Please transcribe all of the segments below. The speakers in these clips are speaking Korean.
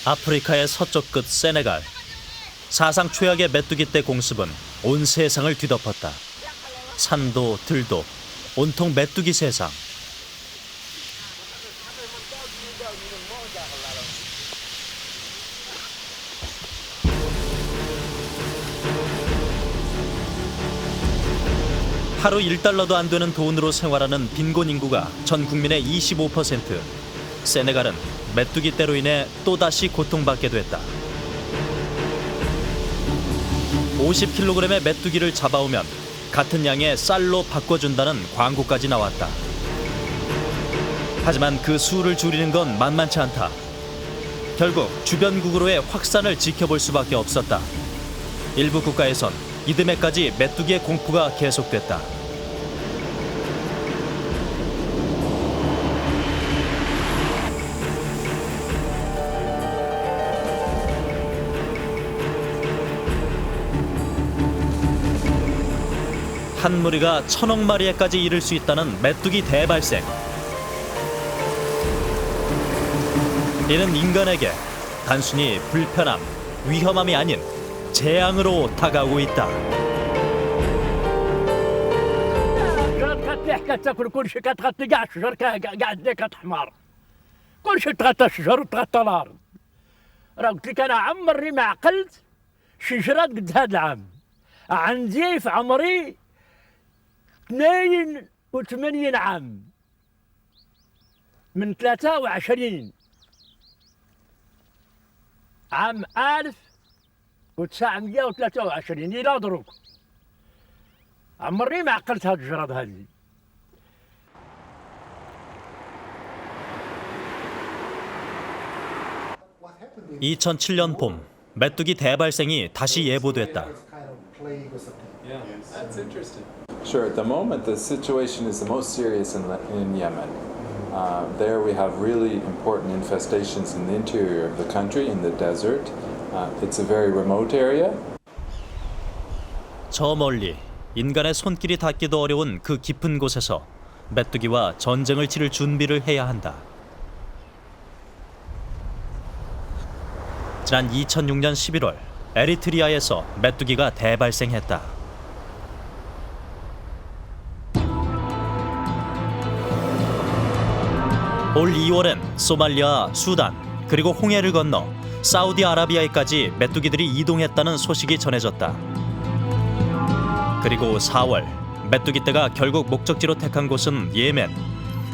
아프리카의 서쪽 끝 세네갈. 사상 최악의 메뚜기 떼 공습은 온 세상을 뒤덮었다. 산도 들도 온통 메뚜기 세상. 하루 1달러도 안 되는 돈으로 생활하는 빈곤 인구가 전 국민의 25%. 세네갈은 메뚜기 떼로 인해 또다시 고통받게 됐다. 50kg의 메뚜기를 잡아오면 같은 양의 쌀로 바꿔준다는 광고까지 나왔다. 하지만 그 수를 줄이는 건 만만치 않다. 결국 주변국으로의 확산을 지켜볼 수밖에 없었다. 일부 국가에선 이듬해까지 메뚜기의 공포가 계속됐다. 한 무리가 1000억 마리에까지 이를 수 있다는 메뚜기 대발생. 이는 인간에게 단순히 불편함, 위험함이 아닌 재앙으로 다가오고 있다. تاكل كل شيء كتغطي كاع الشجر قاعد كتحمر كل شيء تغطى الشجر وتغطى الارض راه قلت لك انا عمري ما عقلت شجره قد هذا العام عندي في عمري 82 عام من 23 عام 1923 الى دروك عمري ما عقلت هاد الجراد هذه. 2007년 봄, 메뚜기 대발생이 다시 예보됐다. That's interesting. Sure, at the moment the situation is the most serious in Yemen. There we have really important infestations in the interior of the country, in the desert. It's a very remote area. 저 멀리 인간의 손길이 닿기도 어려운 그 깊은 곳에서 메뚜기와 전쟁을 치를 준비를 해야 한다. 지난 2006년 11월 에리트리아에서 메뚜기가 대발생했다. 올 2월엔 소말리아, 수단, 그리고 홍해를 건너 사우디아라비아에까지 메뚜기들이 이동했다는 소식이 전해졌다. 그리고 4월 메뚜기 떼가 결국 목적지로 택한 곳은 예멘.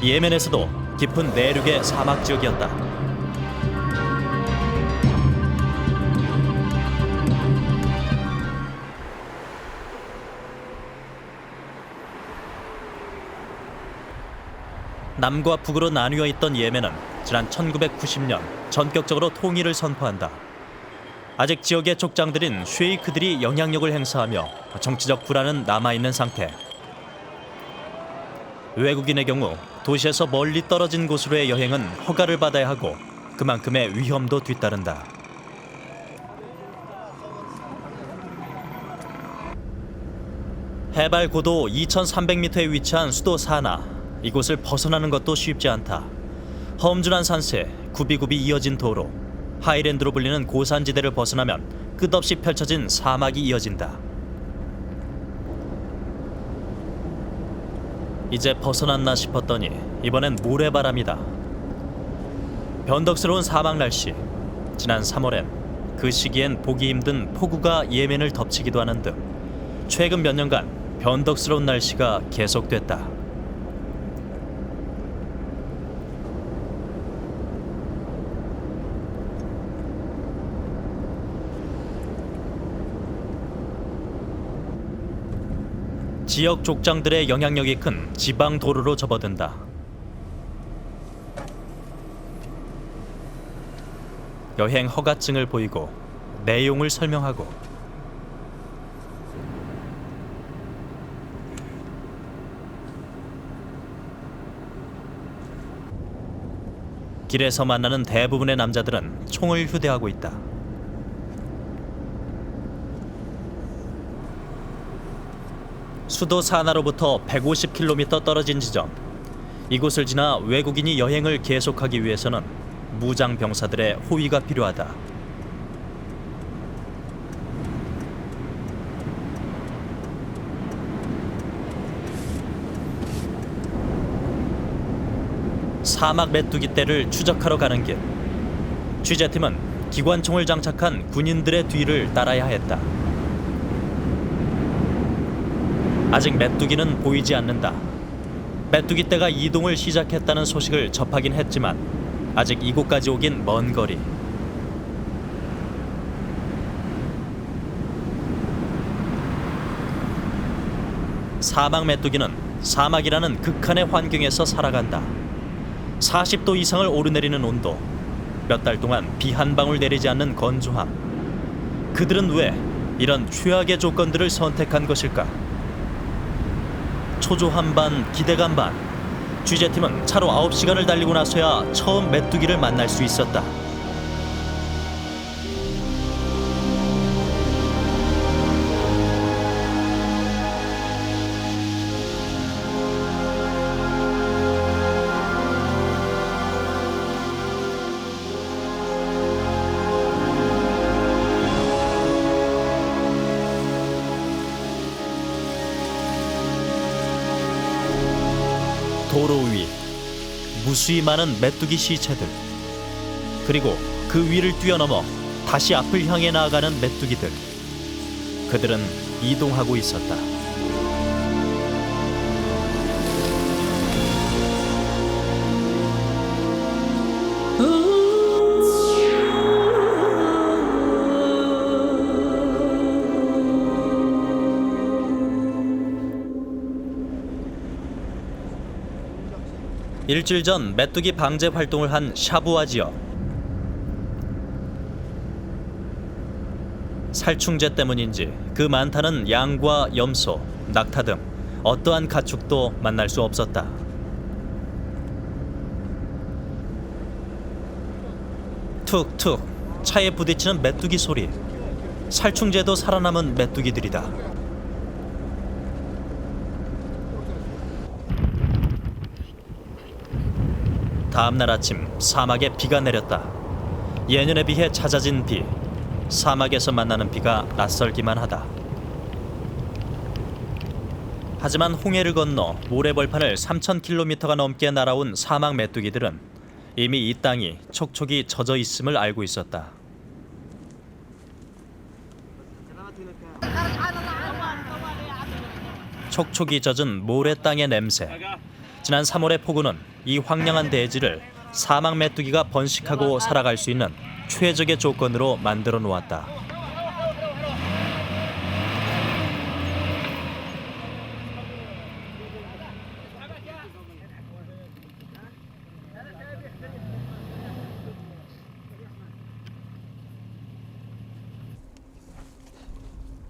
예멘에서도 깊은 내륙의 사막 지역이었다. 남과 북으로 나뉘어 있던 예멘은 지난 1990년 전격적으로 통일을 선포한다. 아직 지역의 족장들인 쉐이크들이 영향력을 행사하며 정치적 불안은 남아있는 상태. 외국인의 경우 도시에서 멀리 떨어진 곳으로의 여행은 허가를 받아야 하고 그만큼의 위험도 뒤따른다. 해발 고도 2,300m에 위치한 수도 사나. 이곳을 벗어나는 것도 쉽지 않다. 험준한 산세, 굽이굽이 이어진 도로, 하이랜드로 불리는 고산지대를 벗어나면 끝없이 펼쳐진 사막이 이어진다. 이제 벗어났나 싶었더니 이번엔 모래바람이다. 변덕스러운 사막 날씨. 지난 3월엔 그 시기엔 보기 힘든 폭우가 예멘을 덮치기도 하는 등 최근 몇 년간 변덕스러운 날씨가 계속됐다. 지역 족장들의 영향력이 큰 지방 도로로 접어든다. 여행 허가증을 보이고 내용을 설명하고 길에서 만나는 대부분의 남자들은 총을 휴대하고 있다. 수도 사나로부터 150km 떨어진 지점. 이곳을 지나 외국인이 여행을 계속하기 위해서는 무장 병사들의 호위가 필요하다. 사막 메뚜기 떼를 추적하러 가는 길. 취재팀은 기관총을 장착한 군인들의 뒤를 따라야 했다. 아직 메뚜기는 보이지 않는다. 메뚜기 떼가 이동을 시작했다는 소식을 접하긴 했지만 아직 이곳까지 오긴 먼 거리. 사막 메뚜기는 사막이라는 극한의 환경에서 살아간다. 40도 이상을 오르내리는 온도, 몇 달 동안 비 한 방울 내리지 않는 건조함. 그들은 왜 이런 최악의 조건들을 선택한 것일까? 초조함 반, 기대감 반. 취재팀은 차로 9시간을 달리고 나서야 처음 메뚜기를 만날 수 있었다. 도로 위 무수히 많은 메뚜기 시체들, 그리고 그 위를 뛰어넘어 다시 앞을 향해 나아가는 메뚜기들. 그들은 이동하고 있었다. 일주일 전 메뚜기 방제 활동을 한 샤부아 지역. 살충제 때문인지 그 많다는 양과 염소, 낙타 등 어떠한 가축도 만날 수 없었다. 툭툭 차에 부딪히는 메뚜기 소리. 살충제도 살아남은 메뚜기들이다. 다음날 아침 사막에 비가 내렸다. 예년에 비해 잦아진 비. 사막에서 만나는 비가 낯설기만 하다. 하지만 홍해를 건너 모래벌판을 3,000km가 넘게 날아온 사막 메뚜기들은 이미 이 땅이 촉촉이 젖어 있음을 알고 있었다. 촉촉이 젖은 모래 땅의 냄새. 지난 3월의 폭우는 이 황량한 대지를 사막 메뚜기가 번식하고 살아갈 수 있는 최적의 조건으로 만들어 놓았다.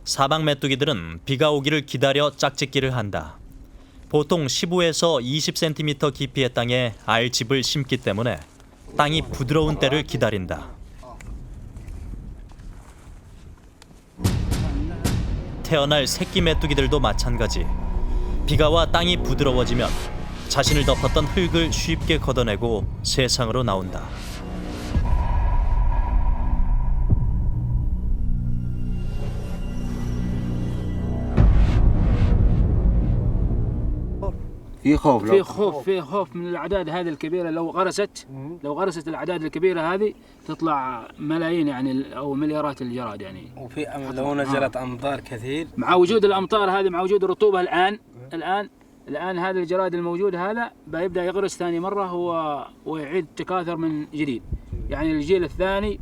사막 메뚜기들은 비가 오기를 기다려 짝짓기를 한다. 보통 15에서 20cm 깊이의 땅에 알집을 심기 때문에 땅이 부드러운 때를 기다린다. 태어날 새끼 메뚜기들도 마찬가지. 비가 와 땅이 부드러워지면 자신을 덮었던 흙을 쉽게 걷어내고 세상으로 나온다. في خوف من الاعداد هذه الكبيره. لو غرست الاعداد الكبيره هذه تطلع ملايين يعني او مليارات الجراد يعني. وفي لو نزلت امطار كثير مع وجود الامطار هذه، مع وجود الرطوبه الان هذا الجراد الموجود هذا بيبدا يغرس ثاني مره ويعيد تكاثر من جديد، يعني الجيل الثاني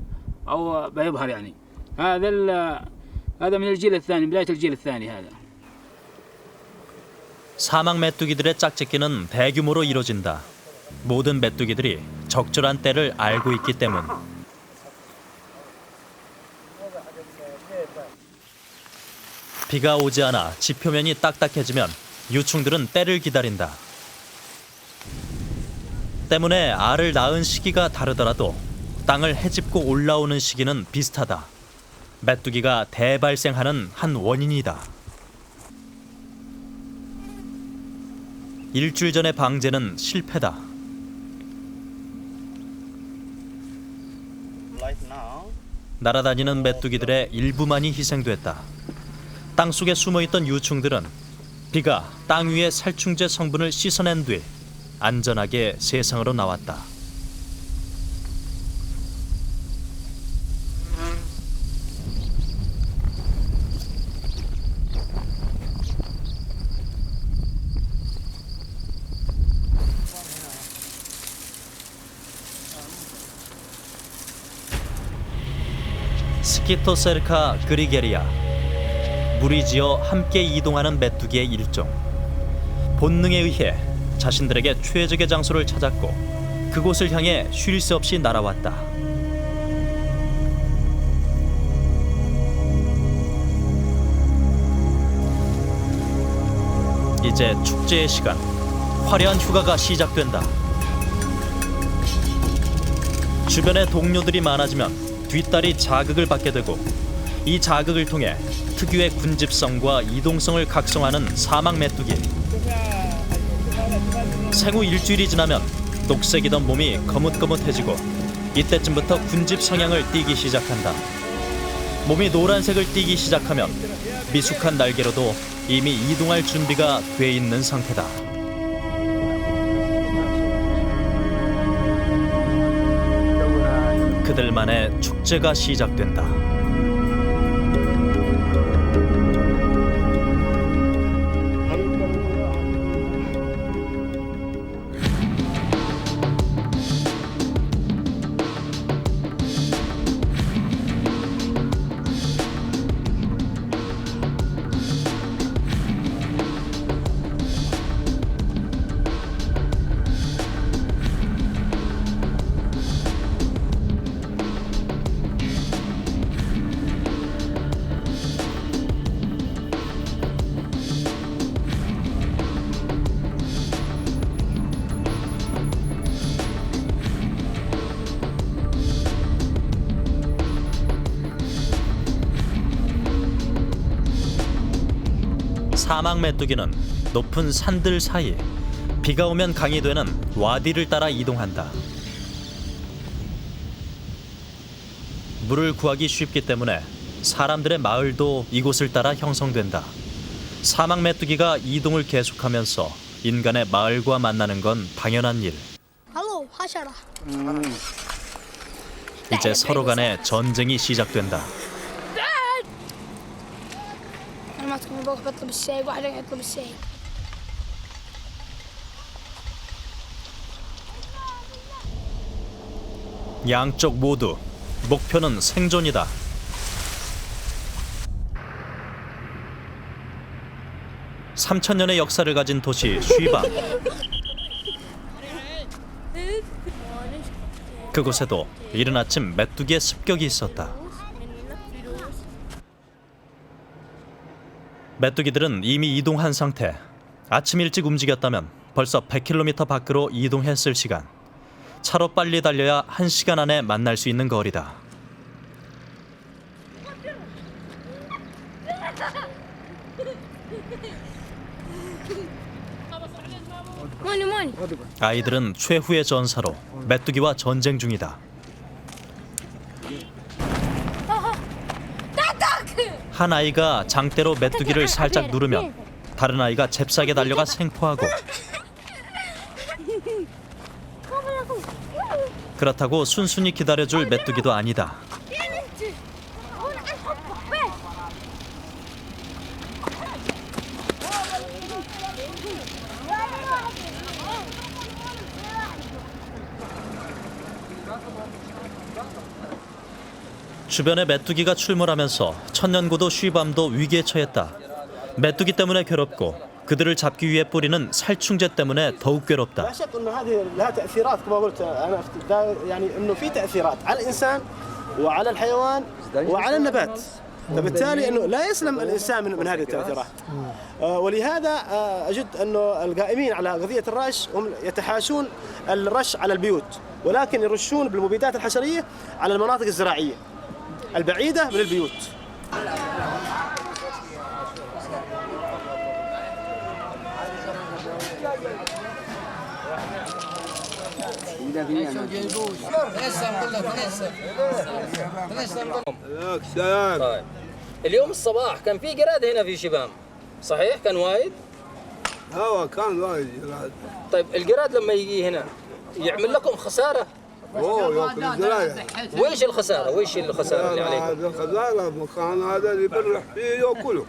او بيظهر يعني. هذا من الجيل الثاني، بدايه الجيل الثاني هذا. 사막 메뚜기들의 짝짓기는 대규모로 이뤄진다. 모든 메뚜기들이 적절한 때를 알고 있기 때문. 비가 오지 않아 지표면이 딱딱해지면 유충들은 때를 기다린다. 때문에 알을 낳은 시기가 다르더라도 땅을 헤집고 올라오는 시기는 비슷하다. 메뚜기가 대발생하는 한 원인이다. 일주일 전의 방제는 실패다. 날아다니는 메뚜기들의 일부만이 희생됐다. 땅속에 숨어있던 유충들은 비가 땅 위의 살충제 성분을 씻어낸 뒤 안전하게 세상으로 나왔다. 스키토세르카 그리게리아, 물이 지어 함께 이동하는 메뚜기의 일종. 본능에 의해 자신들에게 최적의 장소를 찾았고 그곳을 향해 쉴 새 없이 날아왔다. 이제 축제의 시간, 화려한 휴가가 시작된다. 주변에 동료들이 많아지면 뒷다리 자극을 받게 되고 이 자극을 통해 특유의 군집성과 이동성을 각성하는 사막 메뚜기. 생후 일주일이 지나면 녹색이던 몸이 거뭇거뭇해지고 이때쯤부터 군집 성향을 띠기 시작한다. 몸이 노란색을 띠기 시작하면 미숙한 날개로도 이미 이동할 준비가 돼 있는 상태다. 그들만의 축제가 시작된다. 사막 메뚜기는 높은 산들 사이 비가 오면 강이 되는 와디를 따라 이동한다. 물을 구하기 쉽기 때문에 사람들의 마을도 이곳을 따라 형성된다. 사막 메뚜기가 이동을 계속하면서 인간의 마을과 만나는 건 당연한 일. Hallo, حشرة. 이제 서로 간의 전쟁이 시작된다. أنا ما تكون بروح بطلب الشاي واحد يطلب الشاي. 양쪽 모두 목표는 생존이다. (3000년의) 역사를 가진 도시 쉬바. 그곳에도 이른 아침 메뚜기의 습격이 있었다. 메뚜기들은 이미 이동한 상태. 아침 일찍 움직였다면 벌써 100km 밖으로 이동했을 시간. 차로 빨리 달려야 1시간 안에 만날 수 있는 거리다. ماني 아이들은 최후의 전사로 메뚜기와 전쟁 중이다. 한 아이가 장대로 메뚜기를 살짝 누르면 다른 아이가 잽싸게 달려가 생포하고, 그렇다고 순순히 기다려줄 메뚜기도 아니다. 주변에 메뚜기가 출몰하면서 천년고도 쉬밤도 위기에 처했다. 메뚜기 때문에 괴롭고 그들을 잡기 위해 뿌리는 살충제 때문에 더욱 괴롭다. لا شك انه هذه لها تاثيرات كما قلت انا يعني انه في تاثيرات على الانسان وعلى الحيوان وعلى النبات، فبالتالي انه لا يسلم الانسان من هذه التاثيرات. ولهذا اجد انه القائمين على قضيه الرش هم يتحاشون الرش على البيوت، ولكن يرشون بالمبيدات الحشريه على المناطق الزراعيه البعيده من البيوت. طيب اليوم الصباح كان في قراد هنا في شبام صحيح كان وايد؟ كان وايد جراد. طيب القراد لما يجي هنا يعمل لكم خسارة؟ ياكل الزرايع. ويش الخسارة؟ ويش الخسارة اللي عليكم؟ هذا الخزانة المكان هذا اللي يبرح فيه ياكله.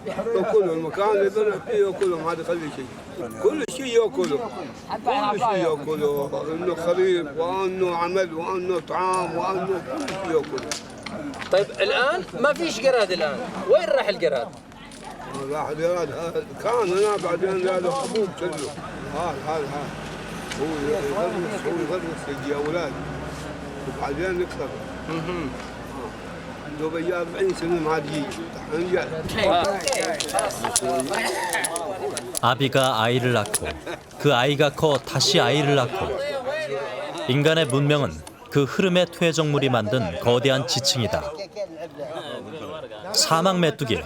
ياكله المكان اللي يبرح فيه ياكله ما عاد يخلي شيء. كل شيء ياكله. كل شيء ياكله. انه خريف وانه عمل وانه طعام وانه كل شيء ياكله. طيب الآن ما فيش قراد الآن، وين راح القراد؟ راح الجراد كان هنا بعدين له حبوب كله. هذا هو يغرس يجي اولاد وبعدين يكسر. عنده بيا 40 سنه ما عاد يجي. 아비가 아이를 낳고 그 아이가 커 다시 아이를 낳고 인간의 문명은 그 흐름의 퇴적물이 만든 거대한 지층이다. 사막 메뚜기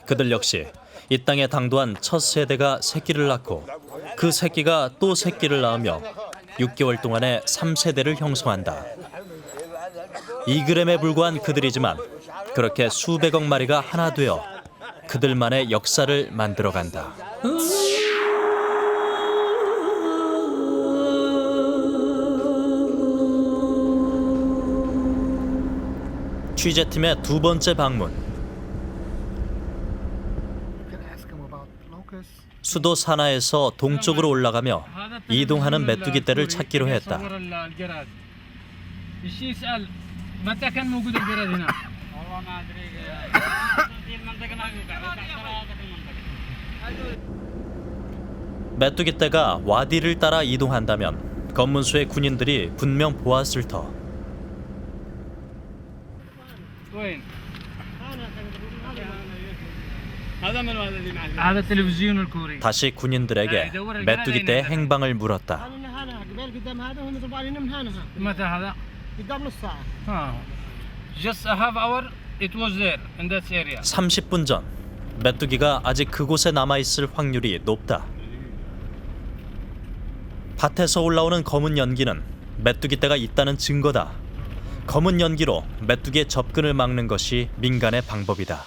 그들 역시 이 땅에 당도한 첫 세대가 새끼를 낳고 그 새끼가 또 새끼를 낳으며 6개월 동안의 3세대를 형성한다. 2g에 불과한 그들이지만 그렇게 수백억 마리가 하나 되어 그들만의 역사를 만들어간다. 취재팀의 두 번째 방문. 수도 사나에서 동쪽으로 올라가며 이동하는 메뚜기 떼를 찾기로 했다. 메뚜기 떼가 와디를 따라 이동한다면 검문소의 군인들이 분명 보았을 터. هذا التلفزيون الكوري. 다시 군인들에게 메뚜기 떼의 행방을 물었다. متى هذا؟ Just a half hour it was there in that area. 30분 전 메뚜기가 아직 그곳에 남아있을 확률이 높다. 밭에서 올라오는 검은 연기는 메뚜기 떼가 있다는 증거다. 검은 연기로 메뚜기의 접근을 막는 것이 민간의 방법이다.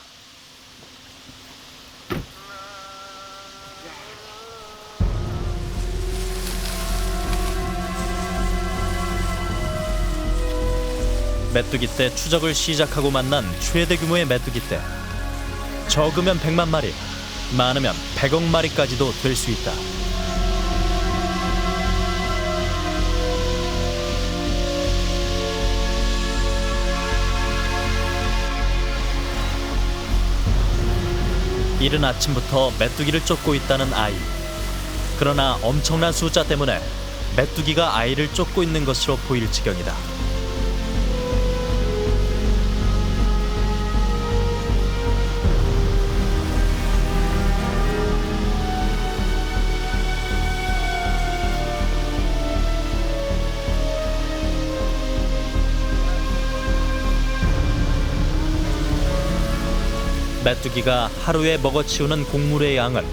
메뚜기 떼 추적을 시작하고 만난 최대 규모의 메뚜기 떼. 적으면 100만 마리, 많으면 100억 마리까지도 될 수 있다. 이른 아침부터 메뚜기를 쫓고 있다는 아이. 그러나 엄청난 숫자 때문에 메뚜기가 아이를 쫓고 있는 것으로 보일 지경이다. 메뚜기가 하루에 먹어치우는 곡물의 양은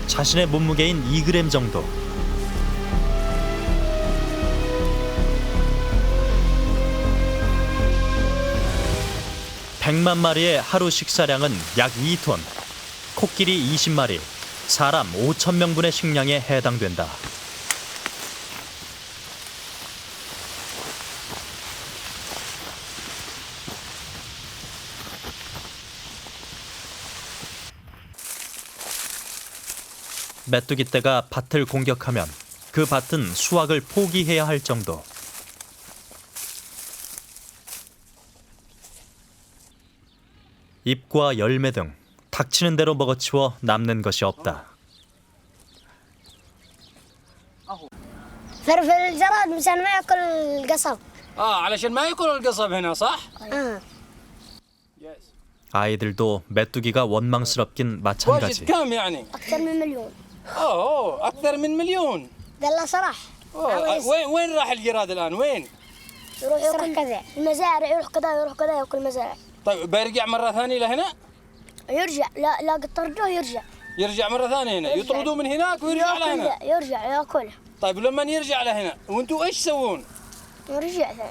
자신의 몸무게인 2g 정도. (100만) 마리의 하루 식사량은 약 2톤, 코끼리 20마리, 사람 5,000명분의 식량에 해당된다. 메뚜기 떼가 밭을 공격하면 그 밭은 수확을 포기해야 할 정도. 잎과 열매 등 닥치는 대로 먹어치워 남는 것이 없다. فرفل الجراد مشان ما ياكل القصب. علشان ما ياكل القصب هنا صح؟ 아이들도 메뚜기가 원망스럽긴 واجد 마찬가지. كم يعني؟ اكثر من مليون. اكثر من مليون. قال صراح. وين راح الجراد الان وين؟ يروح كذا المزارع، يروح كذا يروح كذا ياكل مزارع. طيب بيرجع مره ثانيه لهنا؟ يرجع لا قد طردوه يرجع. يرجع مره ثانيه هنا يطردوه من هناك ويرجع لهنا. يرجع ياكله. طيب لما يرجع لهنا وانتوا ايش تسوون؟ نرجع ثاني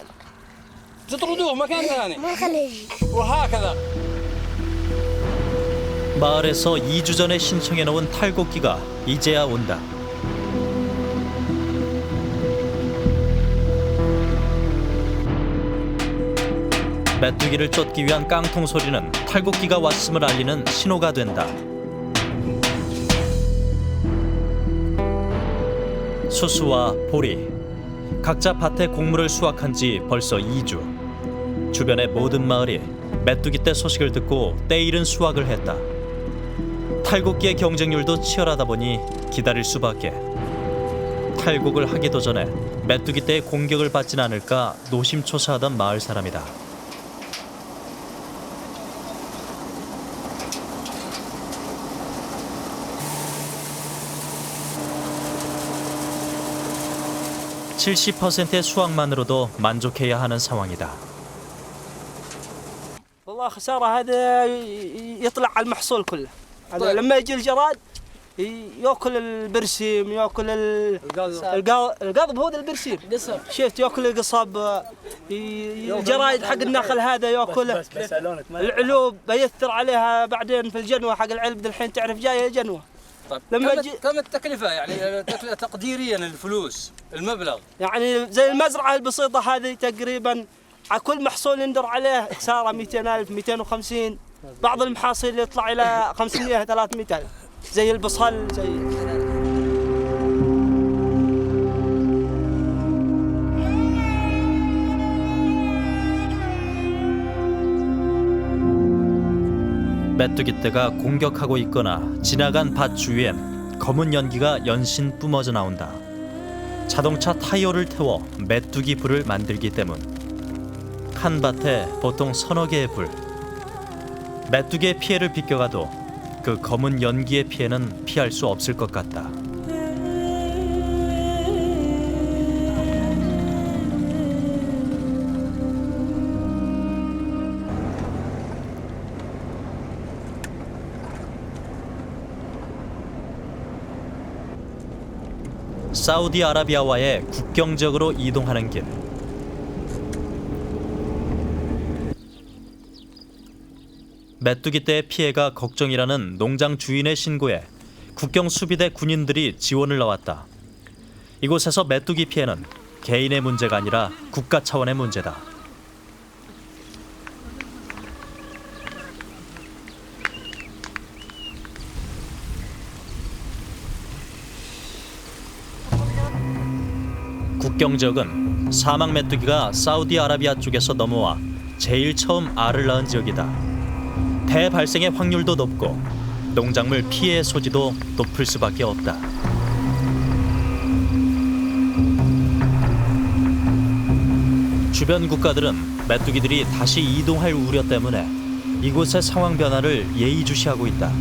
تطردوه مكان ثاني ما نخليه يجي. وهكذا. 마을에서 2주 전에 신청해 놓은 탈곡기가 이제야 온다. 메뚜기를 쫓기 위한 깡통 소리는 탈곡기가 왔음을 알리는 신호가 된다. 수수와 보리, 각자 밭에 곡물을 수확한 지 벌써 2주. 주변의 모든 마을이 메뚜기 떼 소식을 듣고 때 이른 수확을 했다. 탈곡기의 경쟁률도 치열하다 보니 기다릴 수밖에. 탈곡을 하기도 전에 메뚜기 떼의 공격을 받진 않을까 노심초사하던 마을 사람이다. (70%의) 수확만으로도 만족해야 하는 상황이다. والله خسارة هذا يطلع على المحصول كله. هذا لما يجي الجراد ياكل البرسيم ياكل القضب هو البرسيم شفت ياكل القصب الجرايد حق النخل هذا ياكله العلوب بيثر عليها بعدين في الجنوة حق العلب الحين تعرف جاية جنوة. طيب لما كم التكلفة يعني تقديريا الفلوس المبلغ؟ يعني زي المزرعة البسيطة هذه تقريبا على كل محصول يندر عليه خسارة 200,000 250. بعض المحاصيل يطلع إلى 500 300,000 زي البصل زي 메뚜기 떼가 공격하고 있거나 지나간 밭 주위엔 검은 연기가 연신 뿜어져 나온다. 자동차 타이어를 태워 메뚜기 불을 만들기 때문. 한 밭에 보통 서너 개의 불. 메뚜기의 피해를 비껴가도 그 검은 연기의 피해는 피할 수 없을 것 같다. 사우디아라비아와의 국경 지역으로 이동하는 길. 메뚜기 떼의 피해가 걱정이라는 농장 주인의 신고에 국경 수비대 군인들이 지원을 나왔다. 이곳에서 메뚜기 피해는 개인의 문제가 아니라 국가 차원의 문제다. 국경 지역은 사막 메뚜기가 사우디아라비아 쪽에서 넘어와 제일 처음 알을 낳은 지역이다. 대발생의 확률도 높고 농작물 피해 소지도 높을 수밖에 없다. 주변 국가들은 메뚜기들이 다시 이동할 우려 때문에 이곳의 상황 변화를 예의주시하고 있다.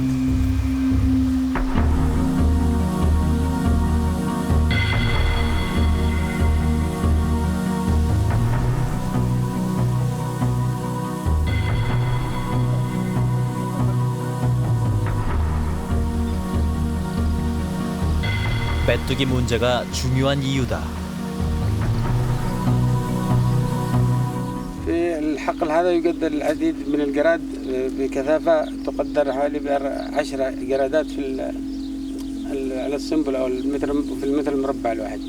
메뚜기 문제가 중요한 이유다. في الحقل هذا يقدر العديد من الجراد بكثافة تقدر حوالي 10 جرادات على السنبل أو في المتر المربع الواحد.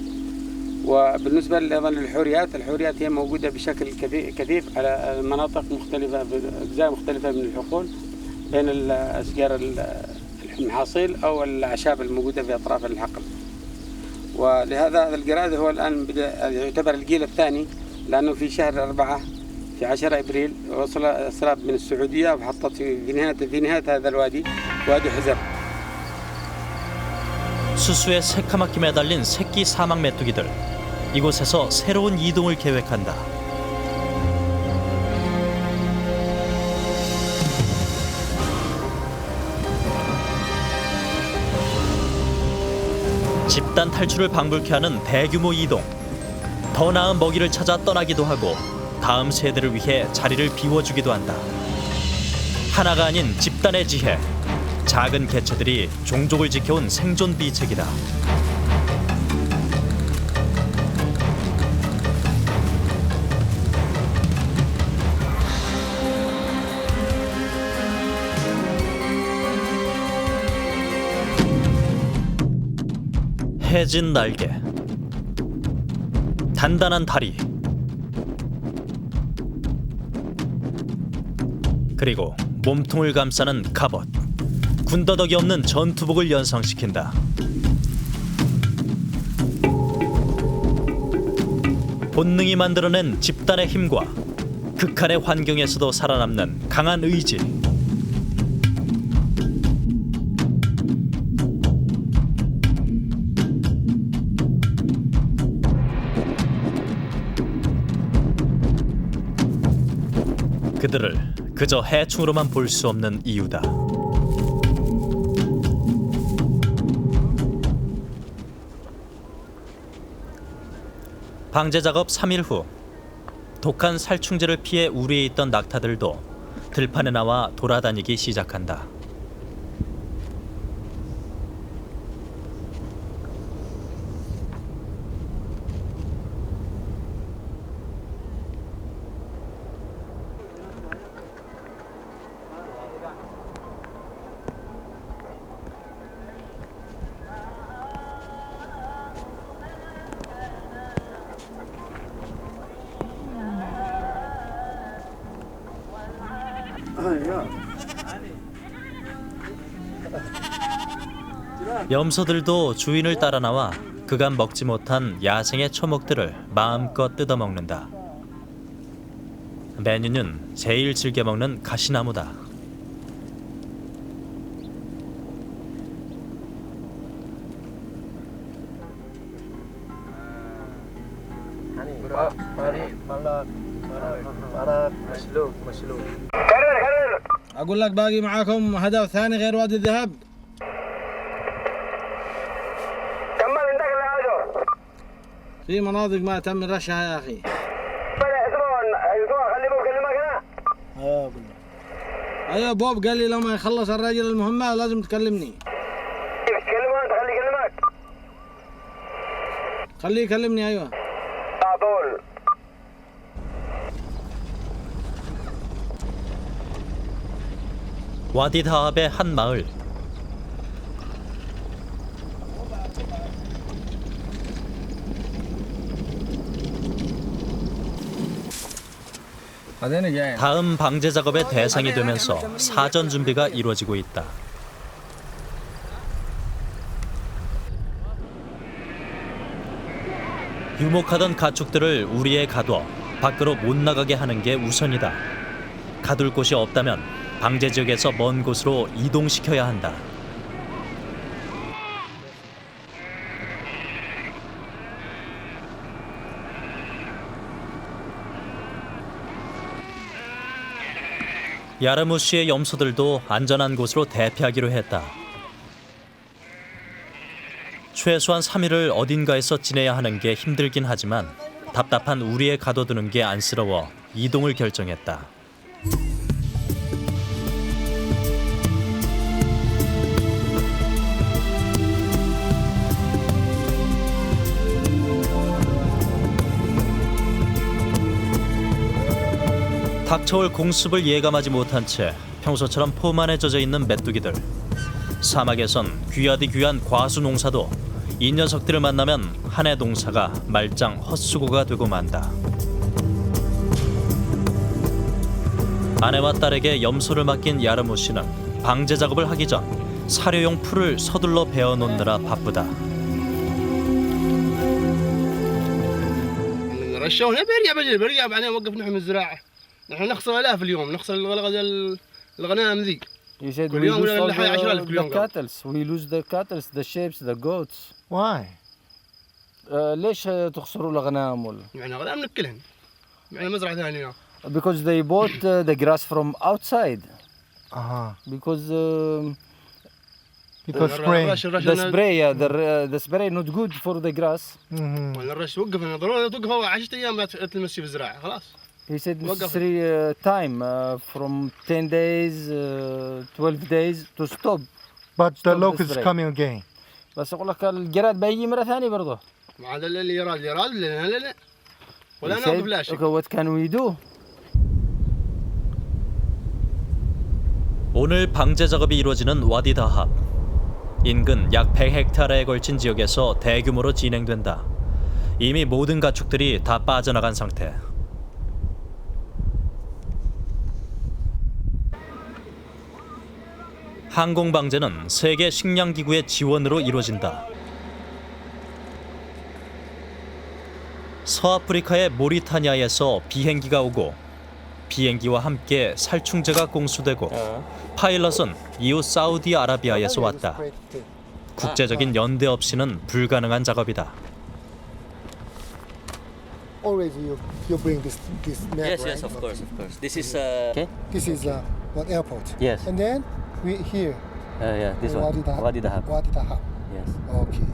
وبالنسبة أيضا للحوريات هي موجودة بشكل كثيف على مناطق مختلفة بأجزاء مختلفة من الحقول بين الأشجار المحاصيل أو الأعشاب الموجودة في أطراف الحقل. ولهذا هذا الجراد هو الآن يعتبر الجيل الثاني لأنه في شهر 4 في 10 أبريل وصل السراب من السعودية وحطت في نهاية هذا الوادي وادي حزر. 수수에 새카맣게 매달린 새끼 사막 메뚜기들. 이곳에서 새로운 이동을 계획한다. 집단 탈출을 방불케 하는 대규모 이동. 더 나은 먹이를 찾아 떠나기도 하고 다음 세대를 위해 자리를 비워주기도 한다. 하나가 아닌 집단의 지혜. 작은 개체들이 종족을 지켜온 생존 비책이다. 해진 날개, 단단한 다리, 그리고 몸통을 감싸는 갑옷, 군더더기 없는 전투복을 연상시킨다. 본능이 만들어낸 집단의 힘과 극한의 환경에서도 살아남는 강한 의지. 그들을 그저 해충으로만 볼 수 없는 이유다. 방제 작업 3일 후, 독한 살충제를 피해 우리에 있던 낙타들도 들판에 나와 돌아다니기 시작한다. 염소들도 주인을 따라 나와 그간 먹지 못한 야생의 초목들을 마음껏 뜯어먹는다. 메뉴는 제일 즐겨 먹는 가시나무다. أقول لك باقي معاكم هدف ثاني غير وادي الذهب. كمل عندك اللي عايزه. في مناطق ما تم رشها يا أخي. اسمع خلي بوب يكلمك هنا. أيوة بوب قال لي لما يخلص الرجل المهمة لازم تكلمني. كلمه انت خليه يكلمك. خليه يكلمني أيوة. طول. 와디 다합의 한 마을. 다음 방제 작업의 대상이 되면서 사전 준비가 이루어지고 있다. 유목하던 가축들을 우리에 가둬 밖으로 못 나가게 하는 게 우선이다. 가둘 곳이 없다면 방제 지역에서 먼 곳으로 이동시켜야 한다. 야르무시의 염소들도 안전한 곳으로 대피하기로 했다. 최소한 3일을 어딘가에서 지내야 하는 게 힘들긴 하지만 답답한 우리에 가둬두는 게 안쓰러워 이동을 결정했다. 닥쳐올 공습을 예감하지 못한 채 평소처럼 포만에 젖어 있는 메뚜기들. 사막에선 귀하디 귀한 과수 농사도 이 녀석들을 만나면 한 해 농사가 말짱 헛수고가 되고 만다. 아내와 딸에게 염소를 맡긴 야르무 씨는 방제 작업을 하기 전 사료용 풀을 서둘러 베어 놓느라 바쁘다. رشوا هنا برجع بعدين وقف نحن الزراعه. نحن نخسر آلاف اليوم، نخسر الغنم ذي. You said كل we يوم lose ولا حاجة 10,000 كل the يوم. cattle. We lose the cattle, the sheep, the goats. Why? ليش تخسروا الأغنام ولا؟ يعني غنم نكلهن. يعني مزرعة ثانية. Because they bought the grass from outside. Because spray. the spray, yeah, the spray not good for the grass. الرش وقف ضروري توقف 10 أيام لا تلمسي بالزراعة خلاص. He said necessary time from 10 days, 12 days to stop. But the Stop locust is spray. coming again. بس أقول لك الجراد بيجي مرة ثانية برضه. مع هذا اللي يراد لا ولا He نوقف said, لا شيء. okay, what can we do? 오늘 방제 작업이 이루어지는 와디 다합. 인근 약 100헥타르에 걸친 지역에서 대규모로 진행된다. 이미 모든 가축들이 다 빠져나간 상태. 항공 방제는 세계 식량기구의 지원으로 이루어진다. 서아프리카의 모리타니아에서 비행기가 오고 비행기와 함께 살충제가 공수되고 파일럿은 이웃 사우디아라비아에서 왔다. 국제적인 연대 없이는 불가능한 작업이다. Always you bring this map, Yes, right? yes, of course. This is This is one airport. Yes. And then we here. yeah, this one. Wadi Dahab. Wadi Dahab. Wadi Dahab. Yes. Okay.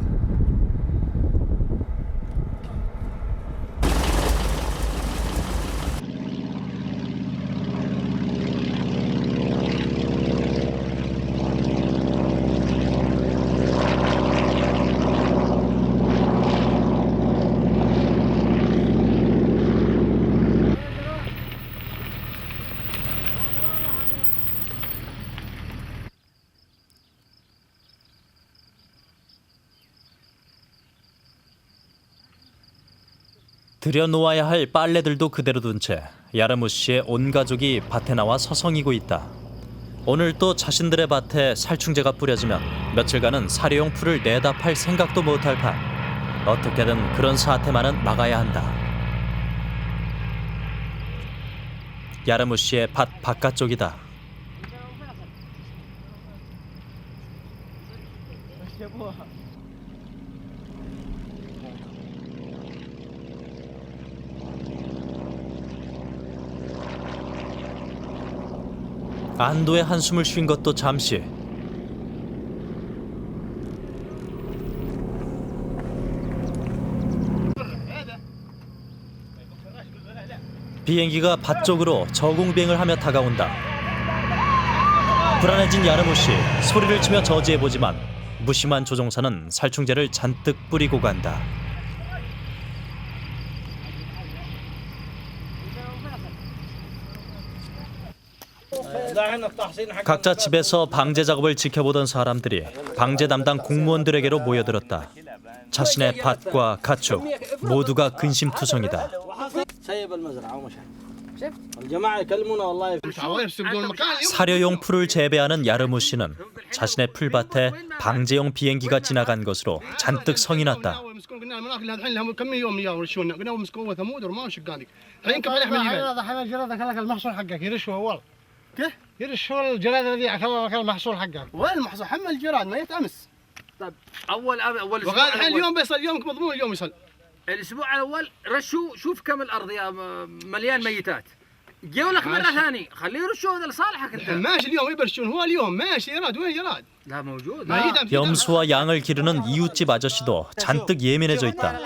들여놓아야 할 빨래들도 그대로 둔 채 야르무 씨의 온 가족이 밭에 나와 서성이고 있다. 오늘 또 자신들의 밭에 살충제가 뿌려지면 며칠간은 사료용 풀을 내다 팔 생각도 못할 판. 어떻게든 그런 사태만은 막아야 한다. 야르무 씨의 밭 바깥쪽이다. 안도의 한숨을 쉰 것도 잠시. 비행기가 밭 쪽으로 저공비행을 하며 다가온다. 불안해진 야르무 씨, 소리를 치며 저지해보지만 무심한 조종사는 살충제를 잔뜩 뿌리고 간다. 각자 집에서 방제 작업을 지켜보던 사람들이 방제 담당 공무원들에게로 모여들었다. 자신의 밭과 가축 모두가 근심투성이다. 사료용 풀을 재배하는 야르무 씨는 자신의 풀밭에 방제용 비행기가 지나간 것으로 잔뜩 성이 났다. يرشوا الجراد الذي اكل المحصول حقك. وين المحصول؟ حمل الجراد ما يتامس. طيب اول وقال الحين اليوم بيصل يومك مضمون اليوم يصل. الاسبوع الاول رشوا شوف كم الارض يا مليان ميتات. جيوا لك مره ثانيه خليه يرشوا هذا لصالحك انت. ماشي اليوم يبرشون هو اليوم ماشي جراد وين جراد؟ لا موجود. 염소와 양을 기르는 이웃집 아저씨도 잔뜩 예민해져 있다.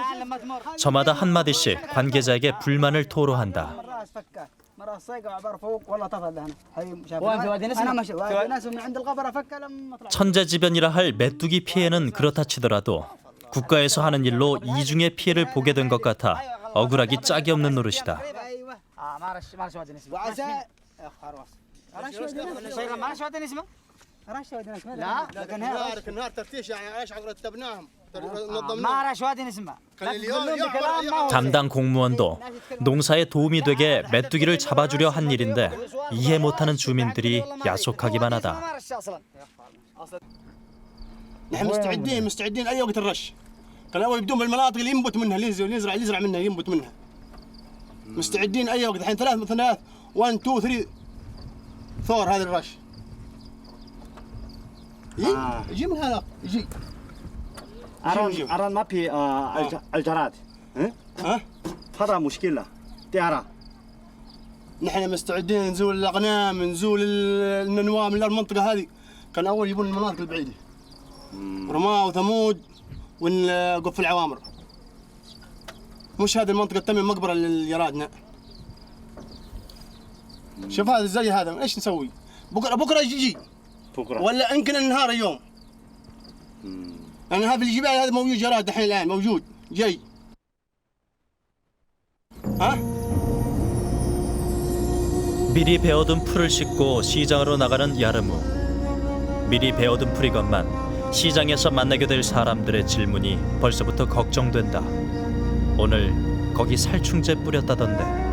저마다 한마디씩 관계자에게 불만을 토로한다. 천재지변이라 할 메뚜기 피해는 그렇다 치더라도 국가에서 하는 일로 이중의 피해를 보게 된 것 같아 억울하기 짝이 없는 노릇이다. 담당 공무원도 농사에 도움이 되게 메뚜기를 잡아주려 한 일인데 이해 못하는 주민들이 야속하기만 하다. نحن مستعدين اي وقت الرش. كان اول يبدون بالمناطق اللي ينبت منها اللي يزرع منها ينبت منها. مستعدين اي وقت الحين ثلاث 1 2 3 ثور هذا الرش. يجي من هذا يجي. أران ما في الجراد هذا مشكلة تعرف. نحن مستعدين نزول الأغنام نزول النوام من المنطقة هذه. كان أول يبون المناطق البعيدة رماة وثمود ونقف العوامر. مش هذه المنطقة تم مقبرة للجرادنا. شوف هذا زي هذا ايش نسوي؟ بكرة يجي بكرة ولا يمكن النهار اليوم. يعني هذا الجبال هذا موجود جراد الحين الآن موجود جاي. 미리 베어둔 풀을 싣고 시장으로 나가는 야르무. 미리 베어둔 풀이건만 시장에서 만나게 될 사람들의 질문이 벌써부터 걱정된다. 오늘 거기 살충제 뿌렸다던데.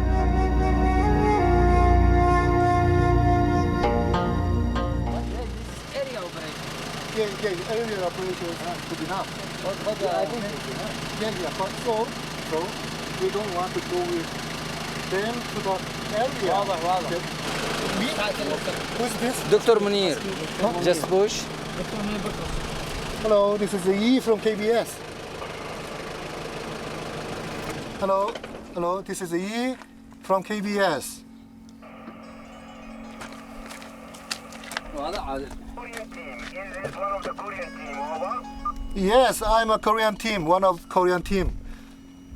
Yeah, area operation is good enough. I think so we don't want to go with them to the area. Who's this? دكتور منير just push. Hello, this is E from KBS. Hello, this is E from KBS. Yes, I'm a Korean team, one of Korean team.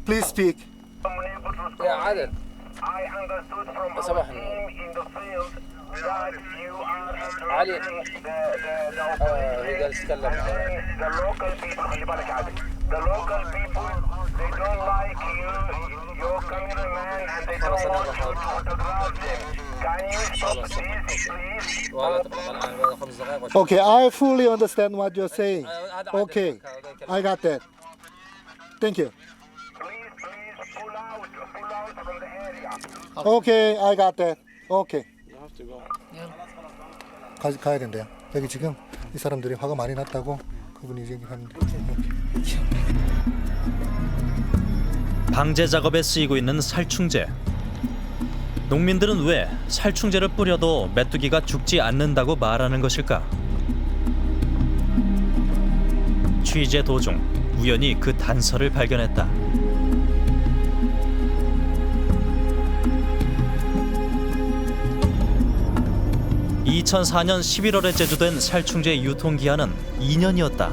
Please speak. يا عادل صباح النور علي هو جالس يتكلم Okay, I fully understand what you're saying. Okay, I got that. Thank you. Okay, I got that. Okay. 가야 된대요. 여기 지금 이 사람들이 화가 많이 났다고 그분이 얘기하는데. 방제 작업에 쓰이고 있는 살충제. 농민들은 왜 살충제를 뿌려도 메뚜기가 죽지 않는다고 말하는 것일까? 취재 도중 우연히 그 단서를 발견했다. 2004년 11월에 제조된 살충제 유통기한은 2년이었다.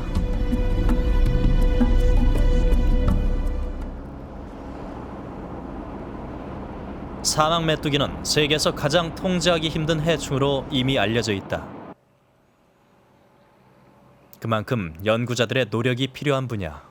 사막 메뚜기는 세계에서 가장 통제하기 힘든 해충으로 이미 알려져 있다. 그만큼 연구자들의 노력이 필요한 분야.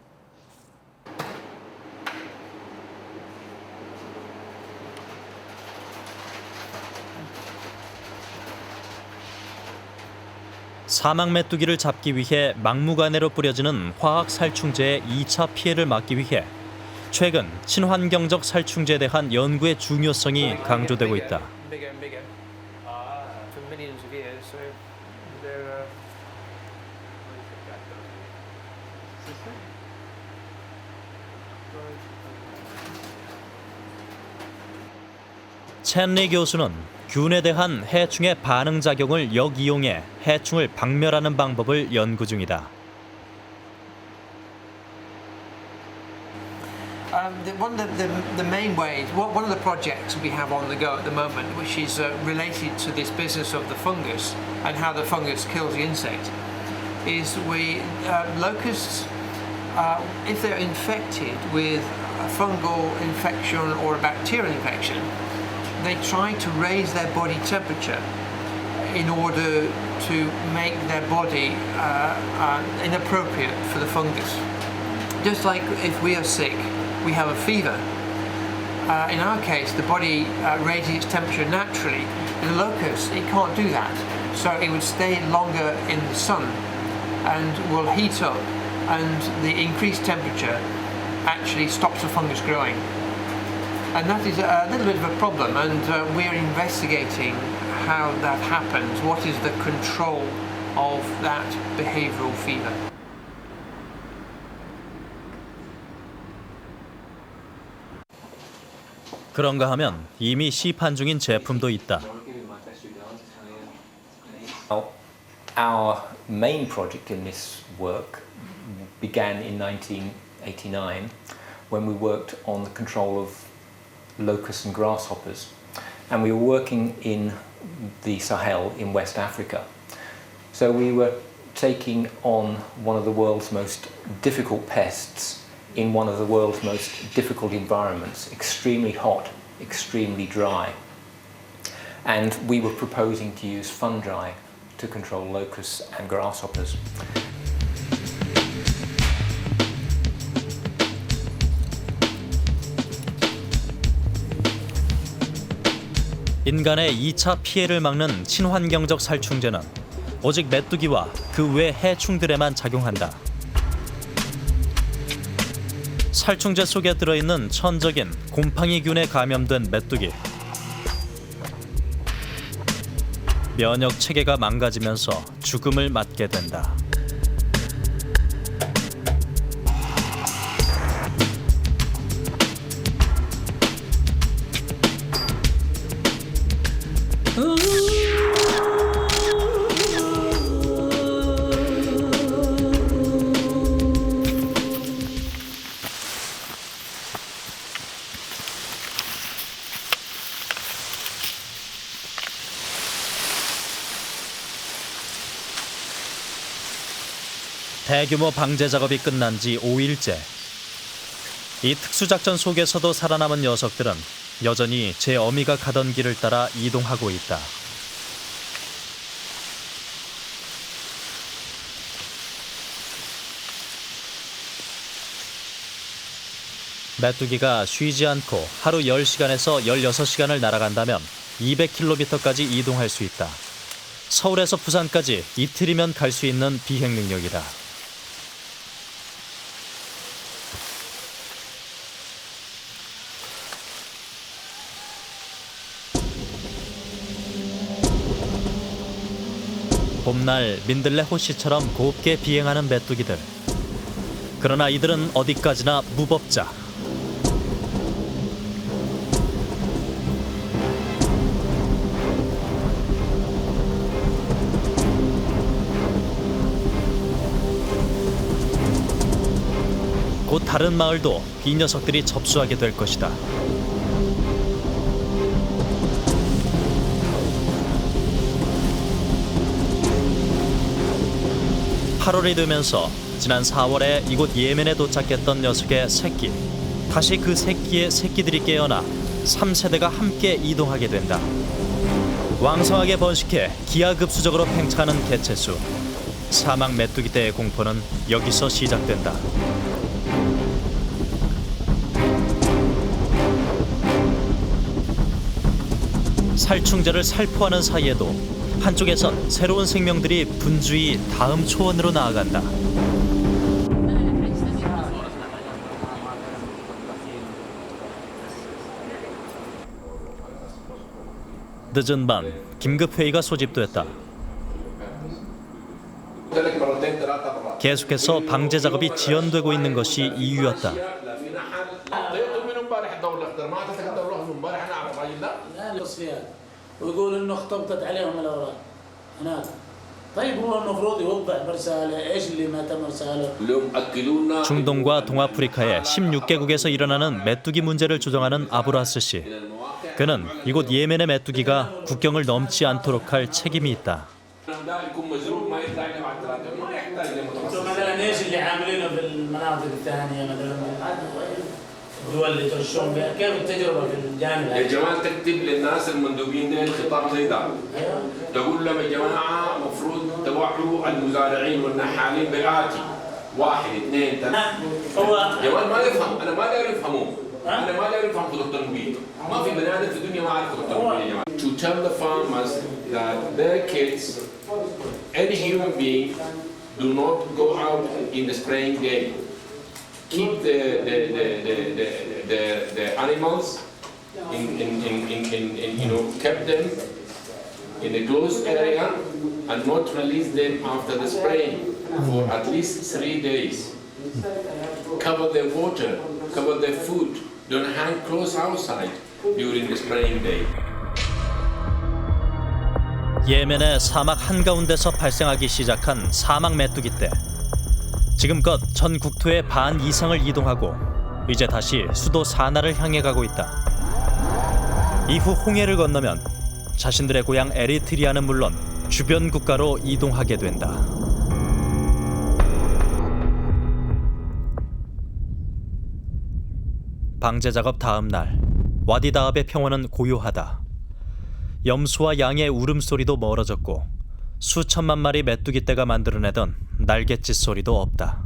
사막 메뚜기를 잡기 위해 막무가내로 뿌려지는 화학 살충제의 2차 피해를 막기 위해 최근 친환경적 살충제에 대한 연구의 중요성이 강조되고 있다. 첸리 교수는 균에 대한 해충의 반응작용을 역이용해 해충을 박멸하는 방법을 연구 중이다. One of the main ways, one of the projects we have on the go at the moment, which is related to this business of the fungus and how the fungus kills the insect, is locusts, if they're infected with a fungal infection or a bacterial infection, they try to raise their body temperature in order to make their body inappropriate for the fungus. Just like if we are sick, we have a fever. In our case, the body raises its temperature naturally. In the locust, it can't do that. So it would stay longer in the sun and will heat up, and the increased temperature actually stops the fungus growing. And that is a little bit of a problem, and we're investigating how that happens. What is the control of that behavioral fever? 그런가 하면 이미 시판 중인 제품도 있다. Our main project in this work began in 1989 when we worked on the control of locusts and grasshoppers, and we were working in the Sahel in West Africa. So we were taking on one of the world's most difficult pests in one of the world's most difficult environments, extremely hot, extremely dry. And we were proposing to use fungi to control locusts and grasshoppers. 인간의 2차 피해를 막는 친환경적 살충제는 오직 메뚜기와 그 외 해충들에만 작용한다. 살충제 속에 들어있는 천적인 곰팡이균에 감염된 메뚜기. 면역 체계가 망가지면서 죽음을 맞게 된다. 대규모 방제 작업이 끝난 지 5일째. 이 특수작전 속에서도 살아남은 녀석들은 여전히 제 어미가 가던 길을 따라 이동하고 있다. 메뚜기가 쉬지 않고 하루 10시간에서 16시간을 날아간다면 200km까지 이동할 수 있다. 서울에서 부산까지 이틀이면 갈 수 있는 비행 능력이다. 봄날 민들레 호씨처럼 곱게 비행하는 메뚜기들. 그러나 이들은 어디까지나 무법자. 곧 다른 마을도 이 녀석들이 접수하게 될 것이다. 8월이 되면서 지난 4월에 이곳 예멘에 도착했던 녀석의 새끼. 다시 그 새끼의 새끼들이 깨어나 3세대가 함께 이동하게 된다. 왕성하게 번식해 기하급수적으로 팽창하는 개체수. 사막 메뚜기 떼의 공포는 여기서 시작된다. 살충제를 살포하는 사이에도 한쪽에선 새로운 생명들이 분주히 다음 초원으로 나아간다. 늦은 밤 긴급회의가 소집됐다. 계속해서 방제 작업이 지연되고 있는 것이 이유였다. ويقول انه اختبطت عليهم الاوراق هناك. طيب هو المفروض يوضح برساله ايش اللي ما تم ارساله. 중동과 동아프리카의 16개국에서 일어나는 메뚜기 문제를 조정하는 아브라스 씨. 그는 이곳 예멘의 메뚜기가 국경을 넘지 않도록 할 책임이 있다. مثلا ايش اللي عاملينه في المناطق الثانيه مثلا الدول اللي ترشون بها كيف التجربه في الجانب يا جماعه تكتب للناس المندوبين ديل خطاب زي ده تقول لهم يا جماعه المفروض توعوا المزارعين والنحالين بالآتي 1 2 3 جمال ما يفهم انا ما داير يفهموه انا ما داير يفهم خطوط المبيد ما في بني ادم في الدنيا ما عارف خطوط المبيد يا جماعه to tell the farmers that their kids any human being do not go out in the spraying day. Keep the animals kept them in a closed area and not release them after the spraying for at least 3 days. Cover their water, cover their food. Don't hang clothes outside during the spraying day. 예멘의 사막 한가운데서 발생하기 시작한 사막 메뚜기 떼. 지금껏 전 국토의 반 이상을 이동하고 이제 다시 수도 사나를 향해 가고 있다. 이후 홍해를 건너면 자신들의 고향 에리트리아는 물론 주변 국가로 이동하게 된다. 방제 작업 다음 날 와디다압의 평원은 고요하다. 염소와 양의 울음소리도 멀어졌고 수천만 마리 메뚜기 떼가 만들어내던 날갯짓 소리도 없다.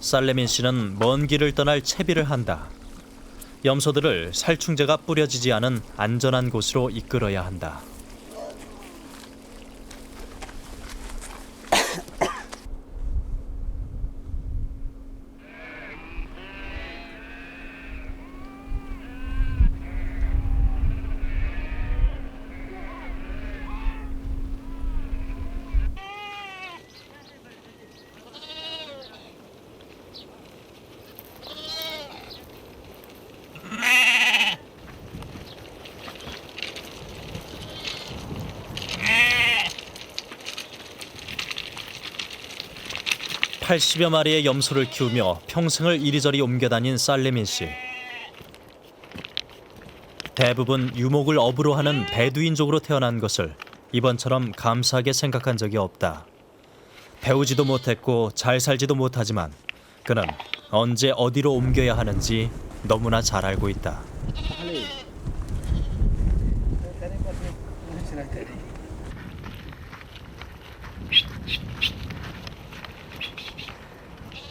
살레민 씨는 먼 길을 떠날 채비를 한다. 염소들을 살충제가 뿌려지지 않은 안전한 곳으로 이끌어야 한다. (80여) 마리의 염소를 키우며 평생을 이리저리 옮겨 다닌 살레민 씨. 대부분 유목을 업으로 하는 베두인족으로 태어난 것을 이번처럼 감사하게 생각한 적이 없다. 배우지도 못했고 잘 살지도 못하지만 그는 언제 어디로 옮겨야 하는지 너무나 잘 알고 있다.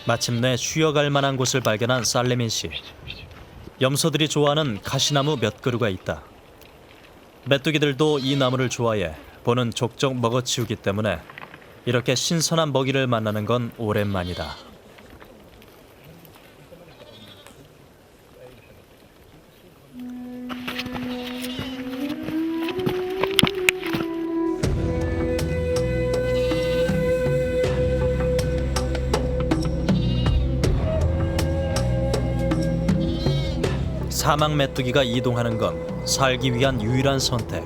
마침내 쉬어갈 만한 곳을 발견한 살레민 씨. 염소들이 좋아하는 가시나무 몇 그루가 있다. 메뚜기들도 이 나무를 좋아해 보는 족족 먹어치우기 때문에 이렇게 신선한 먹이를 만나는 건 오랜만이다. 사막 메뚜기가 이동하는 건 살기 위한 유일한 선택.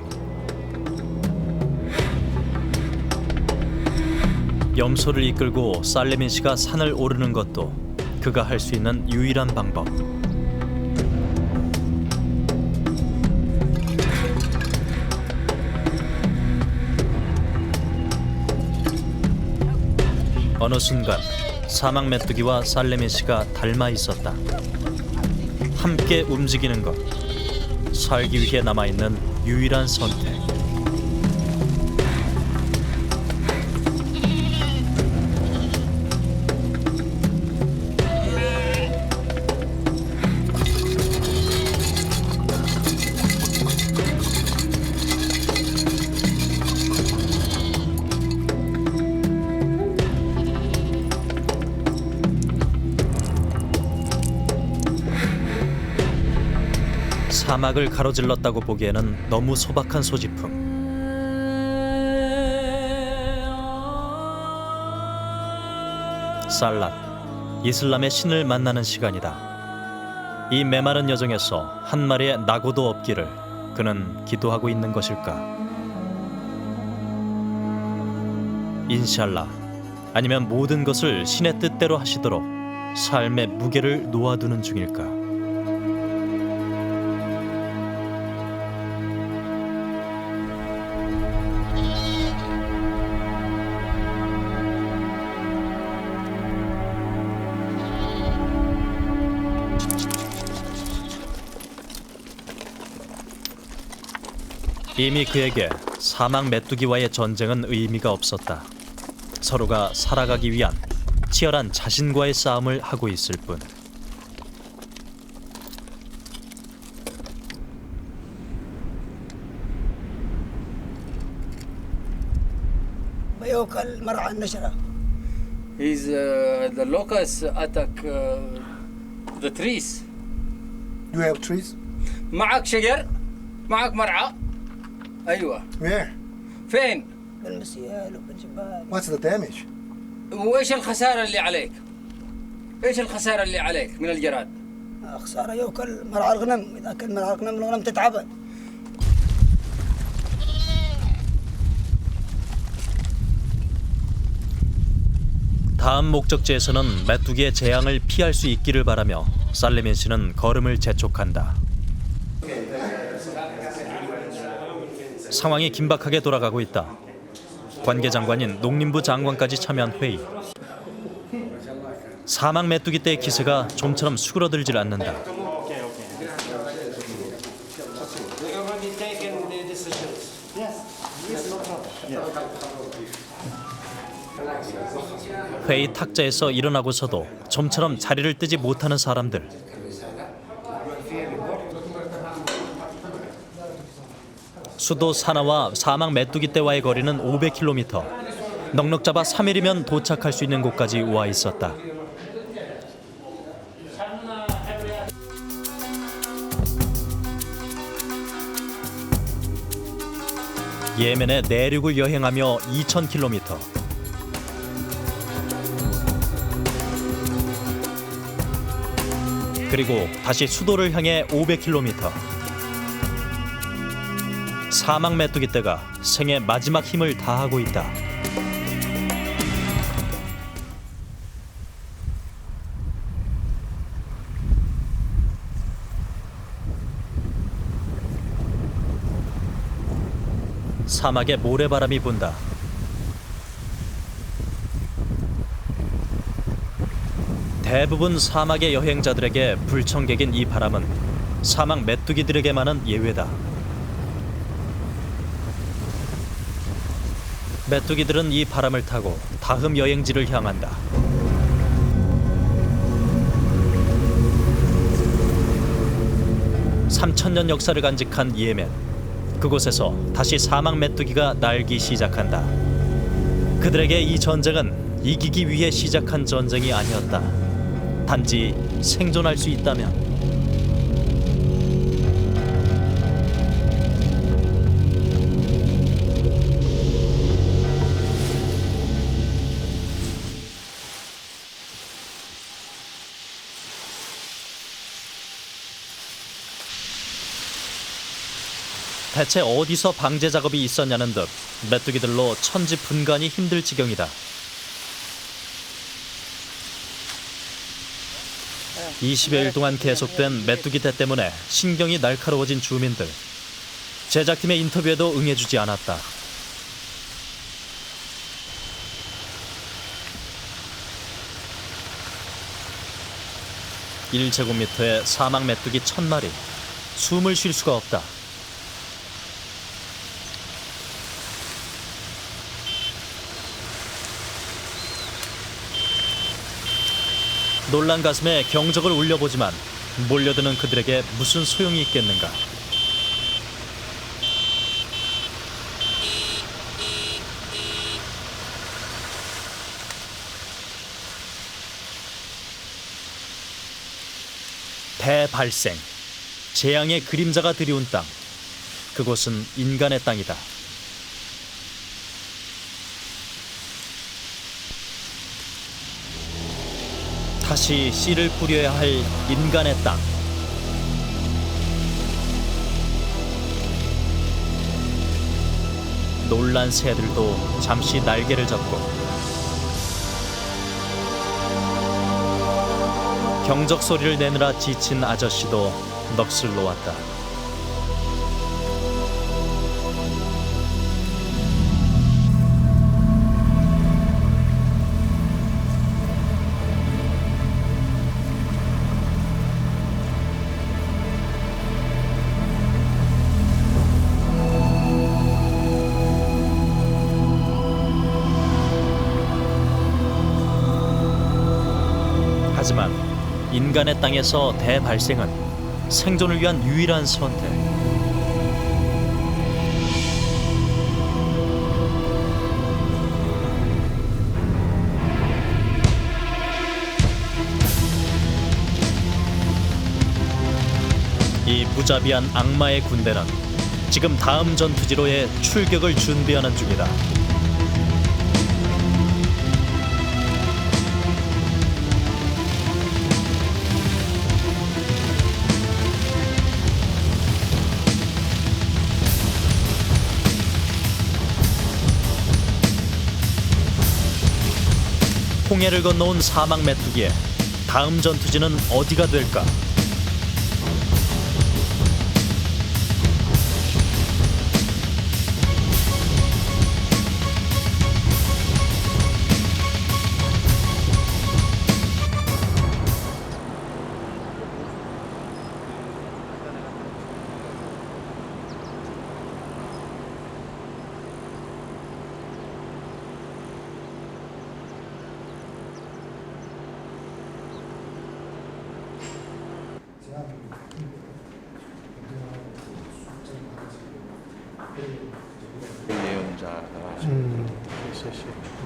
염소를 이끌고 살레민 씨가 산을 오르는 것도 그가 할 수 있는 유일한 방법. 어느 순간 사막 메뚜기와 살레민 씨가 닮아 있었다. 함께 움직이는 것, 살기 위해 남아있는 유일한 선택. 사막을 가로질렀다고 보기에는 너무 소박한 소지품. 살랏, 이슬람의 신을 만나는 시간이다. 이 메마른 여정에서 한 마리의 낙오도 없기를 그는 기도하고 있는 것일까? 인샬라, 아니면 모든 것을 신의 뜻대로 하시도록 삶의 무게를 놓아두는 중일까? 이미 그에게 사막 메뚜기와의 전쟁은 의미가 없었다. 서로가 살아가기 위한 치열한 자신과의 싸움을 하고 있을 뿐. يوكل مرعى النشرة. The locusts attack the trees. You have trees? معك شجر؟ معك مرعى؟ أيوة. Where? فين؟ بالمسيال وبالجبال. What's the damage? وإيش الخسارة اللي عليك؟ إيش الخسارة اللي عليك من الجراد؟ خسارة يوكل مرعى الغنم، إذا كان مرعى الغنم الغنم تتعبن. 다음 목적지에서는 메뚜기의 재앙을 피할 수 있기를 바라며 살레민 씨는 걸음을 재촉한다. 상황이 긴박하게 돌아가고 있다. 관계장관인 농림부 장관까지 참여한 회의. 사막 메뚜기 떼의 기세가 좀처럼 수그러들질 않는다. 회의 탁자에서 일어나고서도 좀처럼 자리를 뜨지 못하는 사람들. 수도 사나와 사막 메뚜기 떼와의 거리는 500km. 넉넉 잡아 3일이면 도착할 수 있는 곳까지 와 있었다. 예멘의 내륙을 여행하며 2000km. 그리고 다시 수도를 향해 500km. 사막 메뚜기 떼가 생의 마지막 힘을 다하고 있다. 사막에 모래바람이 분다. 대부분 사막의 여행자들에게 불청객인 이 바람은 사막 메뚜기들에게만은 예외다. 메뚜기들은 이 바람을 타고 다음 여행지를 향한다. (3000년) 역사를 간직한 예멘. 그곳에서 다시 사막 메뚜기가 날기 시작한다. 그들에게 이 전쟁은 이기기 위해 시작한 전쟁이 아니었다. 단지 생존할 수 있다면. 대체 어디서 방제 작업이 있었냐는 듯 메뚜기들로 천지분간이 힘들 지경이다. 20여일 동안 계속된 메뚜기 떼 때문에 신경이 날카로워진 주민들. 제작팀의 인터뷰에도 응해주지 않았다. (1제곱미터의) 사막 메뚜기 1000마리. 숨을 쉴 수가 없다. 놀란 가슴에 경적을 울려보지만 몰려드는 그들에게 무슨 소용이 있겠는가. 대발생. 재앙의 그림자가 드리운 땅. 그곳은 인간의 땅이다. 다시 씨를 뿌려야 할 인간의 땅. 놀란 새들도 잠시 날개를 접고 경적 소리를 내느라 지친 아저씨도 넋을 놓았다. 하지만 인간의 땅에서 대발생은 생존을 위한 유일한 선택. 이 무자비한 악마의 군대는 지금 다음 전투지로의 출격을 준비하는 중이다. 홍해를 건너온 사막 메뚜기의 다음 전투지는 어디가 될까?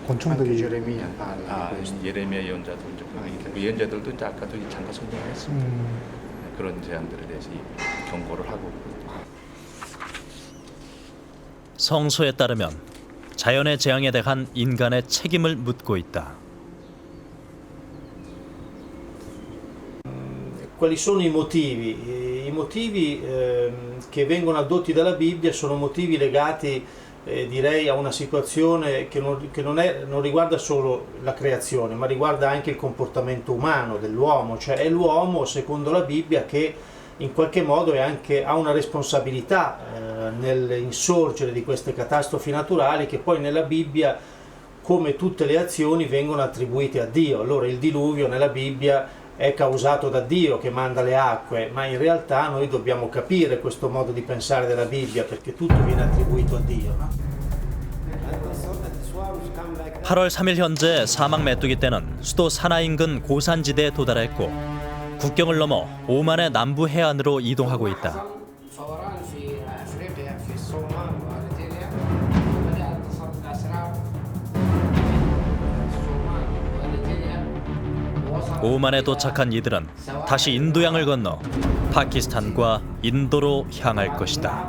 곤충들이 예레미야 예언자도 이제 그 예언자들도 이제 아까도 잠깐 설명했습니다. 그런 제안들에 대해서 경고를 하고. 성서에 따르면 자연의 재앙에 대한 인간의 책임을 묻고 있다. Quali sono i motivi? I motivi che vengono addotti dalla Bibbia sono motivi legati, direi, a una situazione che non riguarda solo la creazione, ma riguarda anche il comportamento umano dell'uomo, cioè è l'uomo, secondo la Bibbia, che in qualche modo ha una responsabilità nell'insorgere di queste catastrofi naturali che poi nella Bibbia, come tutte le azioni, vengono attribuite a Dio. Allora il diluvio nella Bibbia è causato da Dio che manda le acque, ma in realtà noi dobbiamo capire questo modo di pensare della Bibbia perché tutto viene attribuito a Dio. 8월 3일 현재 사막 메뚜기 떼는 수도 사나 인근 고산지대에 도달했고 국경을 넘어 오만의 남부 해안으로 이동하고 있다. 오만에 도착한 이들은 다시 인도양을 건너 파키스탄과 인도로 향할 것이다.